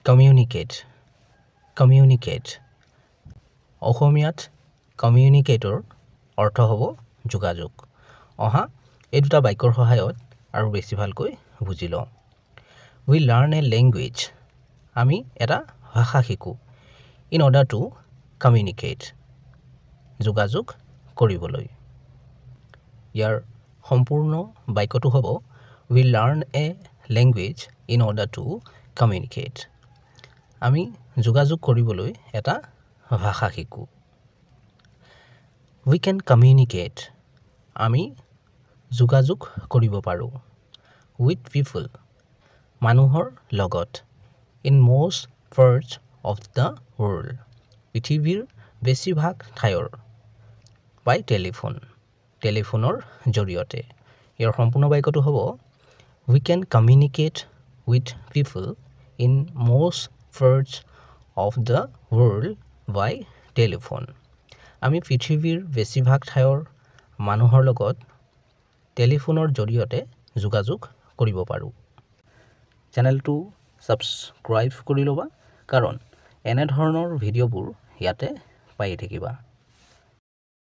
Communicate. Communicate. অসমীয়াত কমিউনিকেটৰ অৰ্থ হ'ব যোগাযোগ। অহা এই দুটা বাক্যৰ সহায়ত আৰু বেছি ভালকৈ বুজি লওঁ। We learn a language. আমি এটা ভাষা শিকো। In order to communicate. যোগাযোগ কৰিবলৈ। ইয়াৰ সম্পূৰ্ণ বাক্যটো হ'ব We learn a language in order to communicate. আমি যোগাযোগ কৰিবলৈ এটা ভাষা শিকো। We can communicate. আমি যোগাযোগ কৰিব পাৰোঁ। With people. মানুহৰ লগত। In most parts of the world. পৃথিৱীৰ বেছিভাগ ঠাইৰ। By telephone. টেলিফোনৰ জৰিয়তে। ইয়াৰ সম্পূৰ্ণ বাক্যটো হ'ব We can communicate with people in most parts of the world by telephone. আমি পৃথিৱীৰ বেছিভাগ ঠাইৰ মানুহৰ লগত টেলিফোনৰ জৰিয়তে যোগাযোগ কৰিব পাৰোঁ। চেনেলটো ছাবস্ক্ৰাইব কৰি ল'বা কাৰণ এনে ধৰণৰ ভিডিঅ'বোৰ ইয়াতে পাই থাকিবা।